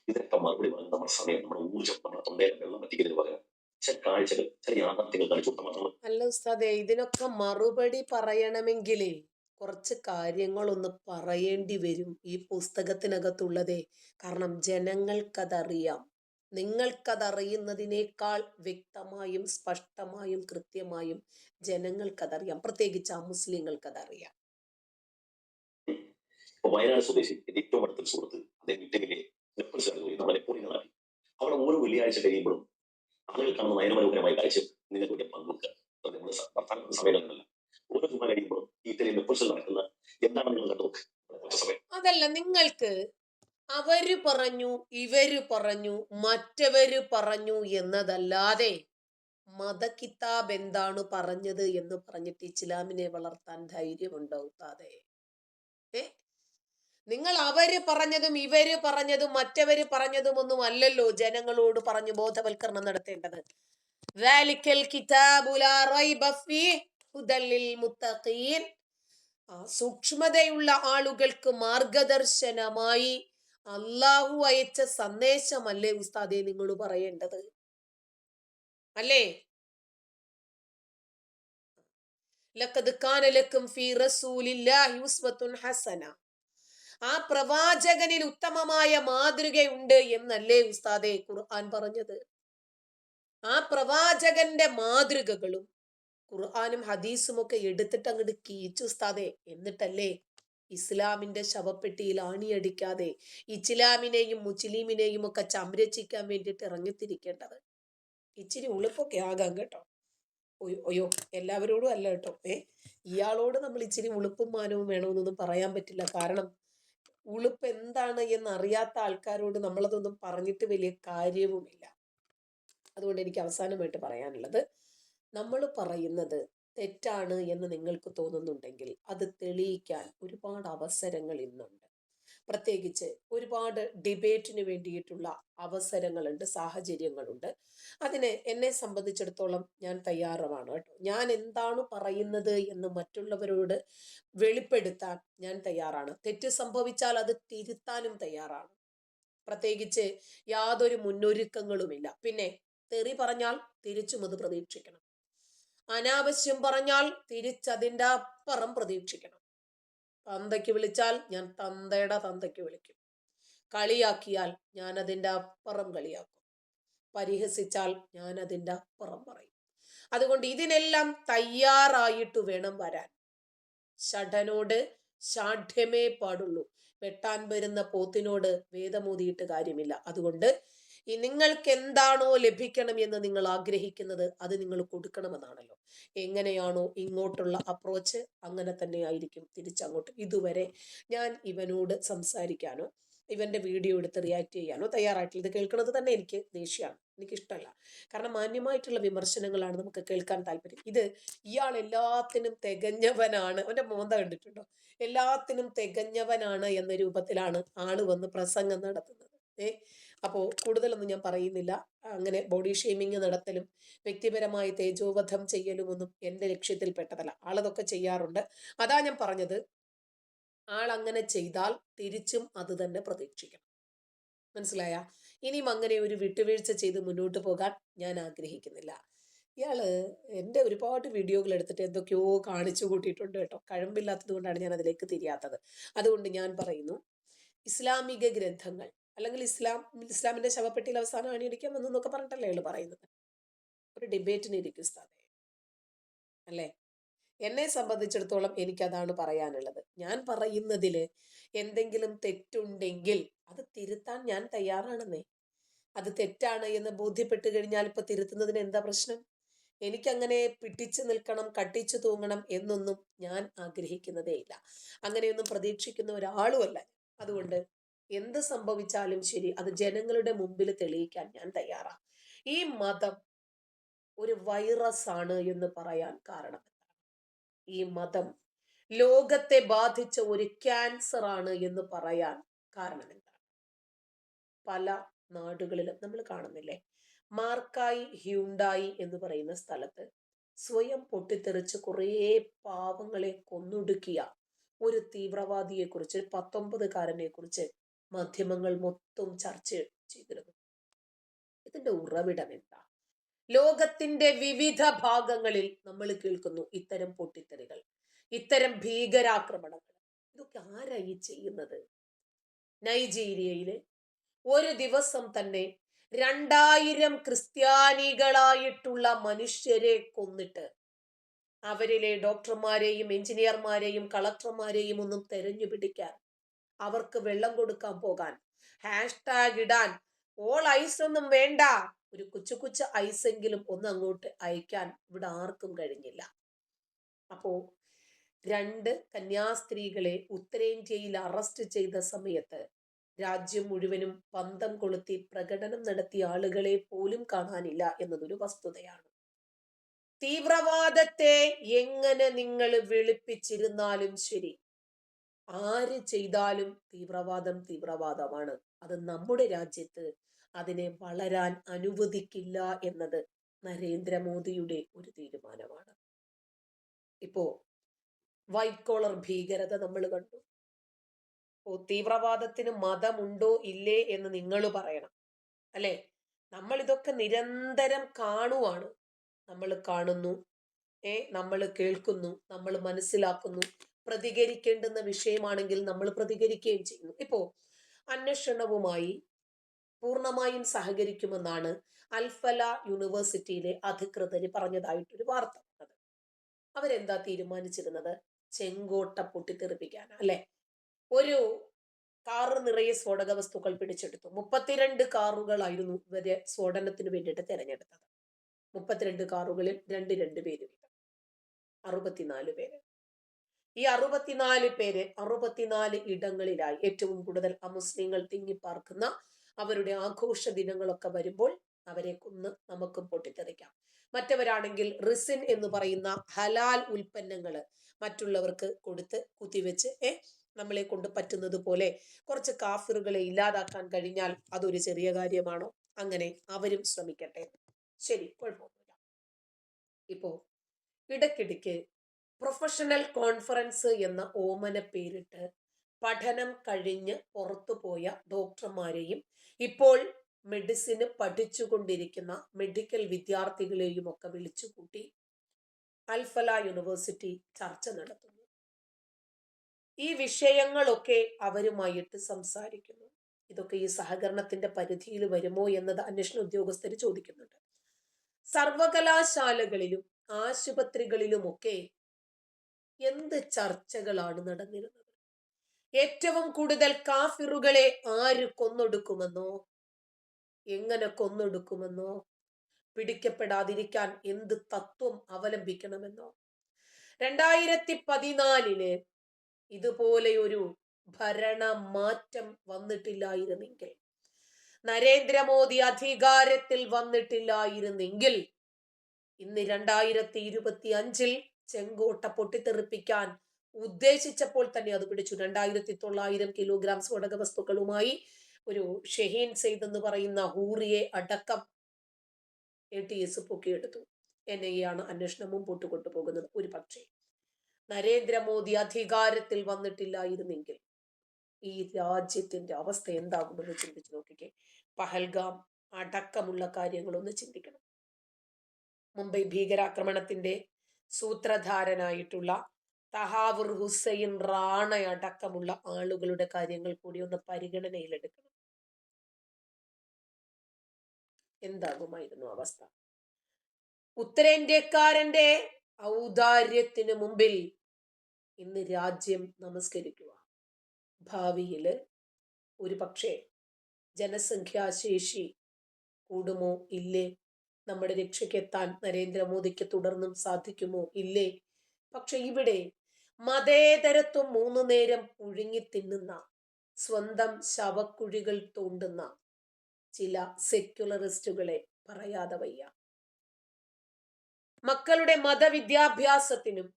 ഇതൊക്കെ മറുപടി പറഞ്ഞ് നമ്മുടെ സമയം, നമ്മുടെ ഊർജ്ജം, നമ്മുടെ തൊണ്ടയിൽ വെള്ളം എത്തിക്കുന്നതിന് പകരം ചില കാഴ്ചകൾ, ചില യാഥാർത്ഥ്യങ്ങൾ കാണിച്ചു കൊടുത്താൽ. അല്ല ഉസ്താദേ, ഇതിനൊക്കെ മറുപടി പറയണമെങ്കിലേ കുറച്ച് കാര്യങ്ങളൊന്ന് പറയേണ്ടി വരും ഈ പുസ്തകത്തിനകത്തുള്ളതേ. കാരണം ജനങ്ങൾക്കതറിയാം. നിങ്ങൾക്കതറിയുന്നതിനേക്കാൾ വ്യക്തമായും സ്പഷ്ടമായും കൃത്യമായും ജനങ്ങൾക്കതറിയാം. പ്രത്യേകിച്ച് ആ മുസ്ലിങ്ങൾക്കതറിയാം. ഇപ്പൊ വയനാട് സ്വദേശി ഏറ്റവും അടുത്തൊരു സുഹൃത്ത്, അദ്ദേഹം ഇറ്റലിയിലെ നമ്മളെ പൊളികളാക്കി. അവിടെ ഓരോ വെള്ളിയാഴ്ച കഴിയുമ്പോഴും ആളുകൾ കാണുന്ന നയനമനോഹരമായ കാഴ്ച നിങ്ങൾക്ക് വേണ്ടി പങ്കുവെക്കുക. നമ്മുടെ വർത്തമാന സമയങ്ങളിലല്ല, ഓരോ ചുമ കഴിയുമ്പോഴും ഇറ്റലിയിൽ നെപ്പോൾസിൽ നടക്കുന്ന എന്താണ് നിങ്ങൾ കണ്ടു. അതല്ല, നിങ്ങൾക്ക് അവര് പറഞ്ഞു, ഇവര് പറഞ്ഞു, മറ്റവര് പറഞ്ഞു എന്നതല്ലാതെ മതകിതാബ് എന്താണ് പറഞ്ഞത് എന്ന് പറഞ്ഞിട്ട് ഇസ്ലാമിനെ വളർത്താൻ ധൈര്യമുണ്ടോ ഉസ്താദേ? നിങ്ങൾ അവര് പറഞ്ഞതും ഇവര് പറഞ്ഞതും മറ്റവര് പറഞ്ഞതും ഒന്നും അല്ലല്ലോ ജനങ്ങളോട് പറഞ്ഞു ബോധവൽക്കരണം നടത്തേണ്ടത്. സൂക്ഷ്മതയുള്ള ആളുകൾക്ക് മാർഗദർശനമായി അള്ളാഹു അയച്ച സന്ദേശമല്ലേ ഉസ്താദേ നിങ്ങൾ പറയേണ്ടത്? അല്ലേ? ലഖദ് കാന ലക്കും ഫീ റസൂലില്ലാഹി ഉസ്വത്തുൻ ഹസന. ആ പ്രവാചകനിൽ ഉത്തമമായ മാതൃകയുണ്ട് എന്നല്ലേ ഉസ്താദേ ഖുർആൻ പറഞ്ഞത്? ആ പ്രവാചകന്റെ മാതൃകകളും ഖുർആനും ഹദീസും ഒക്കെ എടുത്തിട്ട് അങ്ങോട്ട് കീച്ചു ഉസ്താദേ. എന്നിട്ടല്ലേ ഇസ്ലാമിന്റെ ശവപ്പെട്ടിയിൽ ആണിയടിക്കാതെ ഇസ്ലാമിനെയും മുസ്ലിമിനെയും ഒക്കെ സംരക്ഷിക്കാൻ വേണ്ടിയിട്ട് ഇറങ്ങിത്തിരിക്കേണ്ടത്. ഇച്ചിരി ഉളുപ്പൊക്കെ ആകാം കേട്ടോ. അയ്യോ, എല്ലാവരോടും അല്ല കേട്ടോ. ഇയാളോട് നമ്മൾ ഇച്ചിരി ഉളുപ്പും മാനവും വേണമെന്നൊന്നും പറയാൻ പറ്റില്ല. കാരണം ഉളുപ്പ് എന്താണ് എന്ന് അറിയാത്ത ആൾക്കാരോട് നമ്മളതൊന്നും പറഞ്ഞിട്ട് വലിയ കാര്യവുമില്ല. അതുകൊണ്ട് എനിക്ക് അവസാനമായിട്ട് പറയാനുള്ളത്, നമ്മൾ പറയുന്നത് തെറ്റാണ് എന്ന് നിങ്ങൾക്ക് തോന്നുന്നുണ്ടെങ്കിൽ അത് തെളിയിക്കാൻ ഒരുപാട് അവസരങ്ങൾ ഇന്നുണ്ട്. പ്രത്യേകിച്ച് ഒരുപാട് ഡിബേറ്റിന് വേണ്ടിയിട്ടുള്ള അവസരങ്ങളുണ്ട്, സാഹചര്യങ്ങളുണ്ട്. അതിന് എന്നെ സംബന്ധിച്ചിടത്തോളം ഞാൻ തയ്യാറുമാണ് കേട്ടോ. ഞാൻ എന്താണ് പറയുന്നത് എന്ന് മറ്റുള്ളവരോട് വെളിപ്പെടുത്താൻ ഞാൻ തയ്യാറാണ്. തെറ്റ് സംഭവിച്ചാൽ അത് തിരുത്താനും തയ്യാറാണ്. പ്രത്യേകിച്ച് യാതൊരു മുന്നൊരുക്കങ്ങളുമില്ല. പിന്നെ തെറി പറഞ്ഞാൽ തിരിച്ചും അത് പ്രതീക്ഷിക്കണം. അനാവശ്യം പറഞ്ഞാൽ തിരിച്ചതിൻ്റെ അപ്പുറം പ്രതീക്ഷിക്കണം. തന്തയ്ക്ക് വിളിച്ചാൽ ഞാൻ തന്തയുടെ തന്തയ്ക്ക് വിളിക്കും. കളിയാക്കിയാൽ ഞാൻ അതിൻ്റെ അപ്പുറം കളിയാക്കും. പരിഹസിച്ചാൽ ഞാൻ അതിൻ്റെ അപ്പുറം പറയും. അതുകൊണ്ട് ഇതിനെല്ലാം തയ്യാറായിട്ട് വേണം വരാൻ. ഷഠനോട് ഷാഠ്യമേ പാടുള്ളൂ. വെട്ടാൻ വരുന്ന പോത്തിനോട് വേദമോതിയിട്ട് കാര്യമില്ല. അതുകൊണ്ട് ഈ നിങ്ങൾക്ക് എന്താണോ ലഭിക്കണം എന്ന് നിങ്ങൾ ആഗ്രഹിക്കുന്നത് അത് നിങ്ങൾ കൊടുക്കണമെന്നാണല്ലോ. എങ്ങനെയാണോ ഇങ്ങോട്ടുള്ള അപ്രോച്ച് അങ്ങനെ തന്നെ ആയിരിക്കും തിരിച്ചങ്ങോട്ട്. ഇതുവരെ ഞാൻ ഇവനോട് സംസാരിക്കാനോ ഇവന്റെ വീഡിയോ എടുത്ത് റിയാക്ട് ചെയ്യാനോ തയ്യാറായിട്ടില്ല. ഇത് കേൾക്കുന്നത് തന്നെ എനിക്ക് ദേഷ്യമാണ്, എനിക്കിഷ്ടമല്ല. കാരണം മാന്യമായിട്ടുള്ള വിമർശനങ്ങളാണ് നമുക്ക് കേൾക്കാൻ താല്പര്യം. ഇത് ഇയാൾ എല്ലാത്തിനും തികഞ്ഞവനാണ്, അവന്റെ മോന്ത കണ്ടിട്ടുണ്ടോ, എല്ലാത്തിനും തികഞ്ഞവനാണ് എന്ന രൂപത്തിലാണ് ആള് വന്ന് പ്രസംഗം നടത്തുന്നത്. അപ്പോൾ കൂടുതലൊന്നും ഞാൻ പറയുന്നില്ല. അങ്ങനെ ബോഡി ഷെയ്മിങ് നടത്തലും വ്യക്തിപരമായി തേജോവധം ചെയ്യലും ഒന്നും എൻ്റെ ലക്ഷ്യത്തിൽപ്പെട്ടതല്ല. ആളതൊക്കെ ചെയ്യാറുണ്ട്. അതാ ഞാൻ പറഞ്ഞത്, ആൾ അങ്ങനെ ചെയ്താൽ തിരിച്ചും അത് തന്നെ പ്രതീക്ഷിക്കണം. മനസ്സിലായ? ഇനിയും അങ്ങനെ ഒരു വിട്ടുവീഴ്ച ചെയ്ത് മുന്നോട്ട് പോകാൻ ഞാൻ ആഗ്രഹിക്കുന്നില്ല. ഇയാള് എൻ്റെ ഒരുപാട് വീഡിയോകൾ എടുത്തിട്ട് എന്തൊക്കെയോ കാണിച്ചു കൂട്ടിയിട്ടുണ്ട് കേട്ടോ. കഴമ്പില്ലാത്തത് കൊണ്ടാണ് ഞാൻ അതിലേക്ക് തിരിയാത്തത്. അതുകൊണ്ട് ഞാൻ പറയുന്നു, ഇസ്ലാമിക ഗ്രന്ഥങ്ങൾ അല്ലെങ്കിൽ ഇസ്ലാമിന്റെ ശവപ്പെട്ടിയിൽ അവസാനം അണിയടിക്കാൻ വന്നൊക്കെ പറഞ്ഞിട്ടല്ലേ അയാൾ പറയുന്നത്. ഒരു ഡിബേറ്റിന് ഇരിക്കും ഉസ്താദേ, അല്ലേ? എന്നെ സംബന്ധിച്ചിടത്തോളം എനിക്കതാണ് പറയാനുള്ളത്. ഞാൻ പറയുന്നതിൽ എന്തെങ്കിലും തെറ്റുണ്ടെങ്കിൽ അത് തിരുത്താൻ ഞാൻ തയ്യാറാണെന്നേ. അത് തെറ്റാണ് എന്ന് ബോധ്യപ്പെട്ട് കഴിഞ്ഞാൽ ഇപ്പൊ തിരുത്തുന്നതിന് എന്താ പ്രശ്നം? എനിക്കങ്ങനെ പിടിച്ചു നിൽക്കണം, കട്ടിച്ചു തൂങ്ങണം എന്നൊന്നും ഞാൻ ആഗ്രഹിക്കുന്നതേ ഇല്ല. അങ്ങനെയൊന്നും പ്രതീക്ഷിക്കുന്ന ഒരാളുമല്ല. അതുകൊണ്ട് എന്ത് സംഭവിച്ചാലും ശരി അത് ജനങ്ങളുടെ മുമ്പിൽ തെളിയിക്കാൻ ഞാൻ തയ്യാറാണ്. ഈ മതം ഒരു വൈറസ് ആണ് എന്ന് പറയാൻ കാരണം എന്താണ്? ഈ മതം ലോകത്തെ ബാധിച്ച ഒരു ക്യാൻസർ ആണ് എന്ന് പറയാൻ കാരണം എന്താണ്? പല നാടുകളിലും നമ്മൾ കാണുന്നില്ലേ, മാർക്കായി ഹ്യുണ്ടായി എന്ന് പറയുന്ന സ്ഥലത്ത് സ്വയം പൊട്ടിത്തെറിച്ച് കുറേ പാവങ്ങളെ കൊന്നൊടുക്കിയ ഒരു തീവ്രവാദിയെ കുറിച്ച്, 19കാരനെ കുറിച്ച് മാധ്യമങ്ങൾ മൊത്തം ചർച്ച ചെയ്തിരുന്നു. ഇതിന്റെ ഉറവിടം എന്താ? ലോകത്തിന്റെ വിവിധ ഭാഗങ്ങളിൽ നമ്മൾ കേൾക്കുന്നു ഇത്തരം പൊട്ടിത്തെറികൾ, ഇത്തരം ഭീകരാക്രമണങ്ങൾ. ഇതൊക്കെ ആരായി ചെയ്യുന്നത്? നൈജീരിയയില് ഒരു ദിവസം തന്നെ 2000 ക്രിസ്ത്യാനികളായിട്ടുള്ള മനുഷ്യരെ കൊന്നിട്ട് അവരിലെ ഡോക്ടർമാരെയും എഞ്ചിനീയർമാരെയും കളക്ടർമാരെയും ഒന്നും തെരഞ്ഞു പിടിക്കാൻ, അവർക്ക് വെള്ളം കൊടുക്കാൻ പോകാൻ, ഹാഷ്ടാഗ് ഇടാൻ, ഓൾ ഐസ് ഒന്നും വേണ്ട, ഒരു കൊച്ചു കൊച്ചു ഐസെങ്കിലും ഒന്ന് അങ്ങോട്ട് അയക്കാൻ ഇവിടെ ആർക്കും കഴിഞ്ഞില്ല. അപ്പോ 2 കന്യാസ്ത്രീകളെ ഉത്തരേന്ത്യയിൽ അറസ്റ്റ് ചെയ്ത സമയത്ത് രാജ്യം മുഴുവനും പന്തം കൊളുത്തി പ്രകടനം നടത്തിയ ആളുകളെ പോലും കാണാനില്ല എന്നതൊരു വസ്തുതയാണ്. തീവ്രവാദത്തെ എങ്ങനെ നിങ്ങൾ വിളിപ്പിച്ചിരുന്നാലും ശരി, ആര് ചെയ്താലും തീവ്രവാദം തീവ്രവാദമാണ്. അത് നമ്മുടെ രാജ്യത്ത് അതിനെ വളരാൻ അനുവദിക്കില്ല എന്നത് നരേന്ദ്രമോദിയുടെ ഒരു തീരുമാനമാണ്. ഇപ്പോ വൈറ്റ് കോളർ ഭീകരത നമ്മൾ കണ്ടു. തീവ്രവാദത്തിന് മതമുണ്ടോ ഇല്ലേ എന്ന് നിങ്ങൾ പറയണം, അല്ലെ? നമ്മൾ ഇതൊക്കെ നിരന്തരം കാണുവാണ്. നമ്മൾ കാണുന്നു, നമ്മൾ കേൾക്കുന്നു, നമ്മൾ മനസ്സിലാക്കുന്നു. പ്രതികരിക്കേണ്ടുന്ന വിഷയമാണെങ്കിൽ നമ്മൾ പ്രതികരിക്കുകയും ചെയ്യുന്നു. ഇപ്പോ അന്വേഷണവുമായി പൂർണ്ണമായും സഹകരിക്കുമെന്നാണ് അൽഫല യൂണിവേഴ്സിറ്റിയിലെ അധികൃതർ പറഞ്ഞതായിട്ടൊരു വാർത്ത വന്നത്. അവരെന്താ തീരുമാനിച്ചിരുന്നത്? ചെങ്കോട്ട പൊട്ടിത്തെറിപ്പിക്കാൻ, അല്ലെ? ഒരു കാറ് നിറയെ സ്ഫോടക വസ്തുക്കൾ പിടിച്ചെടുത്തു. 32 കാറുകളായിരുന്നു ഇവരെ സ്ഫോടനത്തിന് വേണ്ടിയിട്ട് തെരഞ്ഞെടുത്തത്. 32 കാറുകളിൽ 2 പേര് വീതം, 64 പേര്. ഈ 64 പേര് 64 ഇടങ്ങളിലായി, ഏറ്റവും കൂടുതൽ അമുസ്ലിങ്ങൾ തിങ്ങിപ്പാർക്കുന്ന അവരുടെ ആഘോഷ ദിനങ്ങളൊക്കെ വരുമ്പോൾ അവരെ കൊന്ന് നമുക്കും പൊട്ടിത്തെറിക്കാം. മറ്റവരാണെങ്കിൽ റിസിൻ എന്ന് പറയുന്ന ഹലാൽ ഉൽപ്പന്നങ്ങൾ മറ്റുള്ളവർക്ക് കൊടുത്ത് കുത്തിവെച്ച് നമ്മളെ കൊണ്ട് പറ്റുന്നത് പോലെ കുറച്ച് കാഫിറുകളെ ഇല്ലാതാക്കാൻ കഴിഞ്ഞാൽ അതൊരു ചെറിയ കാര്യമാണോ? അങ്ങനെ അവരും ശ്രമിക്കട്ടെ. ശരി, കുഴപ്പമൊന്നുമില്ല. ഇപ്പോ ഇടയ്ക്കിടയ്ക്ക് പ്രൊഫഷണൽ കോൺഫറൻസ് എന്ന ഓമന പേരിട്ട് പഠനം കഴിഞ്ഞ് പുറത്തുപോയ ഡോക്ടർമാരെയും ഇപ്പോൾ മെഡിസിന് പഠിച്ചുകൊണ്ടിരിക്കുന്ന മെഡിക്കൽ വിദ്യാർത്ഥികളെയും ഒക്കെ വിളിച്ചുകൂട്ടി അൽഫല യൂണിവേഴ്സിറ്റി ചർച്ച നടത്തുന്നു. ഈ വിഷയങ്ങളൊക്കെ അവരുമായിട്ട് സംസാരിക്കുന്നു. ഇതൊക്കെ ഈ സഹകരണത്തിന്റെ പരിധിയിൽ വരുമോ എന്നത് അന്വേഷണ ഉദ്യോഗസ്ഥർ ചോദിക്കുന്നുണ്ട്. സർവകലാശാലകളിലും ആശുപത്രികളിലുമൊക്കെ എന്ത് ചർച്ചകളാണ് നടന്നിരുന്നത്? ഏറ്റവും കൂടുതൽ കാഫിറുകളെ ആര് കൊന്നൊടുക്കുമെന്നോ, എങ്ങനെ കൊന്നൊടുക്കുമെന്നോ, പിടിക്കപ്പെടാതിരിക്കാൻ എന്ത് തത്വം അവലംബിക്കണമെന്നോ. 2014 ഇതുപോലെയൊരു ഭരണമാറ്റം വന്നിട്ടില്ലായിരുന്നെങ്കിൽ, നരേന്ദ്രമോദി അധികാരത്തിൽ വന്നിട്ടില്ലായിരുന്നെങ്കിൽ, ഇന്ന് 2025 ചെങ്കോട്ട പൊട്ടിത്തെറിപ്പിക്കാൻ ഉദ്ദേശിച്ചപ്പോൾ തന്നെ അത് പിടിച്ചു. 2900 കിലോഗ്രാം സ്ഫോടക വസ്തുക്കളുമായി ഒരു ഷഹീൻ സെയ്ദ് എന്ന് പറയുന്ന ഹൂറിയെ അടക്കം ATS പൊക്കിയെടുത്തു. NIA ആണ് അന്വേഷണം മുമ്പോട്ട് കൊണ്ടുപോകുന്നത്. ഒരു പക്ഷേ നരേന്ദ്രമോദി അധികാരത്തിൽ വന്നിട്ടില്ലായിരുന്നെങ്കിൽ ഈ രാജ്യത്തിന്റെ അവസ്ഥ എന്താകുമെന്ന് ചിന്തിച്ചു നോക്കിക്കേ. പഹൽഗാം അടക്കമുള്ള കാര്യങ്ങളൊന്ന് ചിന്തിക്കണം. മുംബൈ ഭീകരാക്രമണത്തിന്റെ സൂത്രധാരനായിട്ടുള്ള തഹാവുർ ഹുസൈൻ റാണ അടക്കമുള്ള ആളുകളുടെ കാര്യങ്ങൾ കൂടി ഒന്ന് പരിഗണനയിലെടുക്കണം. എന്താകുമായിരുന്നു അവസ്ഥ? ഉത്തരേന്ത്യക്കാരന്റെ ഔദാര്യത്തിന് മുമ്പിൽ ഇന്ന് രാജ്യം നമസ്കരിക്കുക. ഭാവിയില് ഒരു പക്ഷേ ജനസംഖ്യാശേഷി കൂടുമോ ഇല്ലേ? നമ്മുടെ രക്ഷയ്ക്കെത്താൻ നരേന്ദ്രമോദിക്ക് തുടർന്നും സാധിക്കുമോ ഇല്ലേ? പക്ഷെ ഇവിടെ മതേതരത്വം 3 നേരം പുഴുങ്ങി തിന്നുന്ന, സ്വന്തം ശവക്കുഴികൾ തോണ്ടുന്ന ചില സെക്യുലറിസ്റ്റുകളെ പറയാതെ വയ്യ. മക്കളുടെ മതവിദ്യാഭ്യാസത്തിനും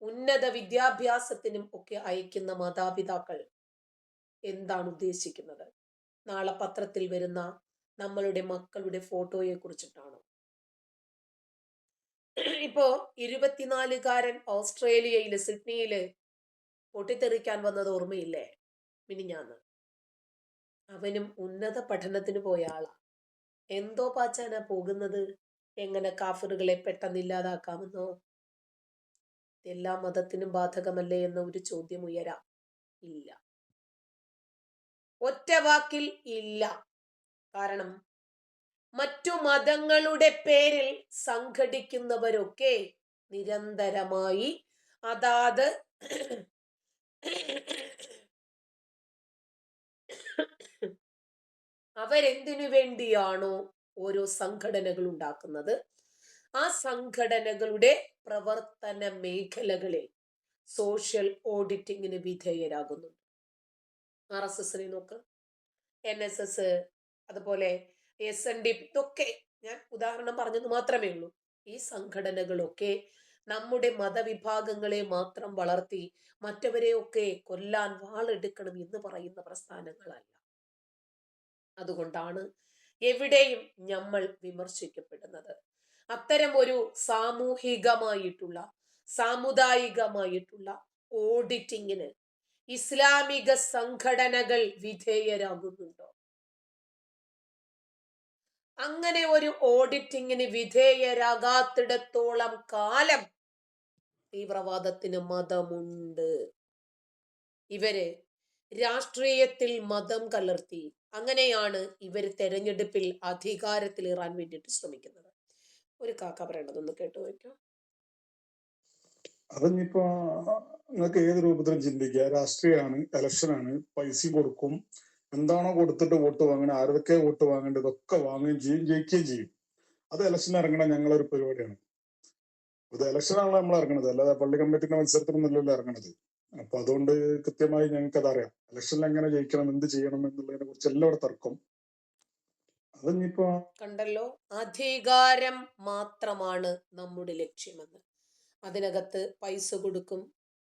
ഉന്നത വിദ്യാഭ്യാസത്തിനും ഒക്കെ അയക്കുന്ന മാതാപിതാക്കൾ എന്താണ് ഉദ്ദേശിക്കുന്നത്? നാളെ പത്രത്തിൽ വരുന്ന നമ്മളുടെ മക്കളുടെ ഫോട്ടോയെ കുറിച്ചിട്ടാണോ? ഇപ്പോ 24-കാരൻ ഓസ്ട്രേലിയയില് സിഡ്നിയില് പൊട്ടിത്തെറിക്കാൻ വന്നത് ഓർമ്മയില്ലേ? മിനിഞ്ഞാന്ന്. അവനും ഉന്നത പഠനത്തിന് പോയ ആളാ. എന്തോ പാച്ചാനാ പോകുന്നത്? എങ്ങനെ കാഫിറുകളെ പെട്ടെന്ന് ഇല്ലാതാക്കാമെന്നോ? എല്ലാ മതത്തിനും ബാധകമല്ലേ എന്ന ഒരു ചോദ്യം ഉയരാം. ഇല്ല, ഒറ്റ വാക്കിൽ ഇല്ല. കാരണം മറ്റു മതങ്ങളുടെ പേരിൽ സംഘടിക്കുന്നവരൊക്കെ നിരന്തരമായി അതാത് അവരെന്തിനു വേണ്ടിയാണോ ഓരോ സംഘടനകൾ ഉണ്ടാക്കുന്നത്, ആ സംഘടനകളുടെ പ്രവർത്തന മേഖലകളിൽ സോഷ്യൽ ഓഡിറ്റിങ്ങിന് വിധേയരാകുന്നുണ്ട്. RSSനെ നോക്ക്, NSS, അതുപോലെ SNDP, ഇതൊക്കെ ഞാൻ ഉദാഹരണം പറഞ്ഞത് മാത്രമേ ഉള്ളൂ. ഈ സംഘടനകളൊക്കെ നമ്മുടെ മതവിഭാഗങ്ങളെ മാത്രം വളർത്തി മറ്റവരെയൊക്കെ കൊല്ലാൻ വാളെടുക്കണം എന്ന് പറയുന്ന പ്രസ്ഥാനങ്ങളല്ല. അതുകൊണ്ടാണ് എവിടെയും നമ്മൾ വിമർശിക്കപ്പെടുന്നത്. അത്തരം ഒരു സാമൂഹികമായിട്ടുള്ള സാമുദായികമായിട്ടുള്ള ഓഡിറ്റിങ്ങിന് ഇസ്ലാമിക സംഘടനകൾ വിധേയരാകുന്നുണ്ടോ? അങ്ങനെ ഒരു ഓഡിറ്റിങ്ങിന് വിധേയരാകാത്തിടത്തോളം കാലം തീവ്രവാദത്തിന് മതമുണ്ട്. ഇവര് രാഷ്ട്രീയത്തിൽ മതം കലർത്തി, അങ്ങനെയാണ് ഇവർ തെരഞ്ഞെടുപ്പിൽ അധികാരത്തിലേറാൻ വേണ്ടിയിട്ട് ശ്രമിക്കുന്നത്. ഒരു കാക്ക പറയണതൊന്ന് കേട്ടു വയ്ക്കോ. അതിനിപ്പോ നിങ്ങൾക്ക് ഏത് രൂപത്തിലും ചിന്തിക്കുക. രാഷ്ട്രീയമാണ്, ഇലക്ഷനാണ്, പൈസ കൊടുക്കും, എന്താണോ കൊടുത്തിട്ട് വോട്ട് വാങ്ങണം, ആരൊക്കെ വോട്ട് വാങ്ങേണ്ടത് ഇതൊക്കെ വാങ്ങുകയും ചെയ്യും, ജയിക്കുകയും ചെയ്യും. അത് ഇലക്ഷൻ ഇറങ്ങണ ഞങ്ങളൊരു പരിപാടിയാണ്. ഇത് ഇലക്ഷനാണല്ലോ നമ്മൾ ഇറങ്ങണത്, അല്ലാതെ പള്ളി കമ്മിറ്റിന്റെ മത്സരത്തിനൊന്നുമല്ലല്ലോ ഇറങ്ങണത്. അപ്പൊ അതുകൊണ്ട് കൃത്യമായി ഞങ്ങൾക്ക് അതറിയാം ഇലക്ഷനിൽ എങ്ങനെ ജയിക്കണം, എന്ത് ചെയ്യണം എന്നുള്ളതിനെ കുറിച്ച് എല്ലാവരും തർക്കം. അതിനിപ്പോ കണ്ടല്ലോ, അധികാരം മാത്രമാണ് നമ്മുടെ ലക്ഷ്യമെന്ന്. അതിനകത്ത് പൈസ കൊടുക്കും,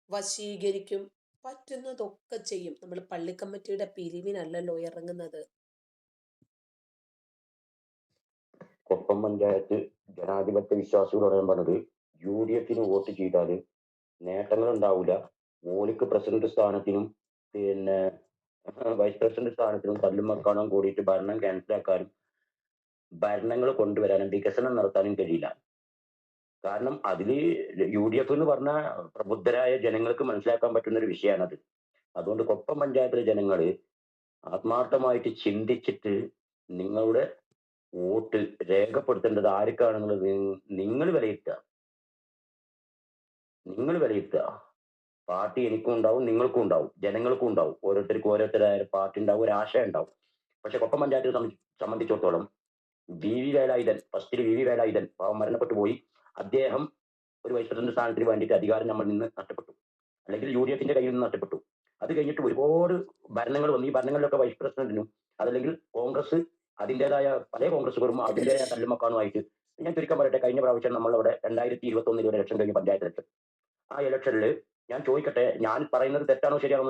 വശീകരിക്കും, പറ്റുന്നതൊക്കെ ചെയ്യും. നമ്മൾ പള്ളി കമ്മിറ്റിയുടെ പിരിവിനല്ലല്ലോ ഇറങ്ങുന്നത്. കൊപ്പം പഞ്ചായത്ത് ജനാധിപത്യ വിശ്വാസികളോട് ഞാൻ പറഞ്ഞത്, UDF വോട്ട് ചെയ്താൽ നേട്ടങ്ങൾ ഉണ്ടാവില്ല. മോലിക്ക് പ്രസിഡന്റ് സ്ഥാനത്തിനും പിന്നെ വൈസ് പ്രസിഡന്റ് സ്ഥാനത്തിനും തല്ലും വെക്കാനും കൂടിയിട്ട് ഭരണം ക്യാൻസലാക്കാനും ഭരണങ്ങൾ കൊണ്ടുവരാനും വികസനം നടത്താനും കഴിയില്ല. കാരണം അതില് UDF എന്ന് പറഞ്ഞ പ്രബുദ്ധരായ ജനങ്ങൾക്ക് മനസ്സിലാക്കാൻ പറ്റുന്ന ഒരു വിഷയമാണത്. അതുകൊണ്ട് കൊപ്പം പഞ്ചായത്തിലെ ജനങ്ങള് ആത്മാർത്ഥമായിട്ട് ചിന്തിച്ചിട്ട് നിങ്ങളുടെ വോട്ട് രേഖപ്പെടുത്തേണ്ടത് ആർക്കാണെന്നുള്ളത് നിങ്ങൾ വിലയിരുത്തുക. പാർട്ടി എനിക്കും ഉണ്ടാവും, നിങ്ങൾക്കും ഉണ്ടാവും, ജനങ്ങൾക്കും ഉണ്ടാവും. ഓരോരുത്തർക്കും ഓരോരുത്തരായ പാർട്ടി ഉണ്ടാവും, ഒരു ആശയം ഉണ്ടാവും. പക്ഷെ കൊപ്പം പഞ്ചായത്തിനെ സംബന്ധിച്ചിടത്തോളം VV വേലായുധൻ, ഫസ്റ്റിൽ VV വേലായുധൻ പാവം മരണപ്പെട്ടു പോയി. അദ്ദേഹം ഒരു വൈസ് പ്രസിഡന്റ് സ്ഥാനത്തിന് വേണ്ടിയിട്ട് അധികാരം നമ്മളിൽ നിന്ന് നഷ്ടപ്പെട്ടു, അല്ലെങ്കിൽ UDF കയ്യിൽ നിന്ന് നഷ്ടപ്പെട്ടു. അത് കഴിഞ്ഞിട്ട് ഒരുപാട് ഭരണങ്ങൾ വന്നു. ഈ ഭരണങ്ങളിലൊക്കെ വൈസ് പ്രസിഡന്റിനും അതല്ലെങ്കിൽ കോൺഗ്രസ് അതിൻ്റെതായ പല കോൺഗ്രസുകളും അതിൻ്റെതായ തല്ലുമക്കാനുമായിട്ട്, ഞാൻ ചുരുക്കം പറയട്ടെ, കഴിഞ്ഞ പ്രാവശ്യം നമ്മളവിടെ 2021 ഒരു ഇലക്ഷൻ കഴിഞ്ഞ പഞ്ചായത്ത് ഇലക്ഷൻ. ആ ഇലക്ഷനിൽ ഞാൻ ചോദിക്കട്ടെ, ഞാൻ പറയുന്നത് തെറ്റാണോ ശരിയാണോ